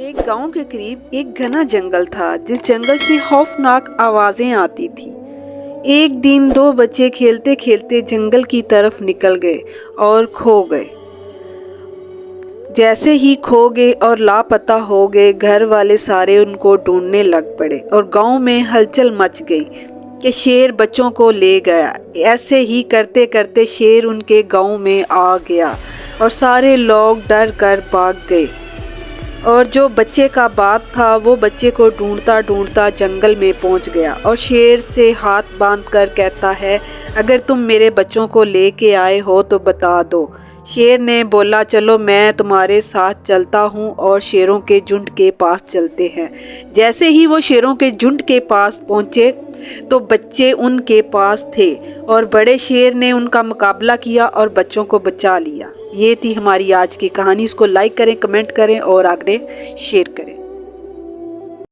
एक गांव के करीब एक घना जंगल था। जिस जंगल से खौफनाक आवाजें आती थी। एक दिन दो बच्चे खेलते खेलते जंगल की तरफ निकल गए और खो गए। जैसे ही खो गए और लापता हो गए, घर वाले सारे उनको ढूंढने लग पड़े और गांव में हलचल मच गई कि शेर बच्चों को ले गया। ऐसे ही करते करते शेर उनके गांव में आ गया और सारे लोग डर कर भाग गए। और जो बच्चे का बाप था वो बच्चे को ढूंढता ढूंढता जंगल में पहुंच गया और शेर से हाथ बांधकर कहता है, अगर तुम मेरे बच्चों को लेके आए हो तो बता दो। शेर ने बोला, चलो मैं तुम्हारे साथ चलता हूँ। और शेरों के झुंड के पास चलते हैं। जैसे ही वो शेरों के झुंड के पास पहुँचे तो बच्चे उनके पास थे और बड़े शेर ने उनका मुकाबला किया और बच्चों को बचा लिया। ये थी हमारी आज की कहानी। इसको लाइक करें, कमेंट करें और आगे शेयर करें।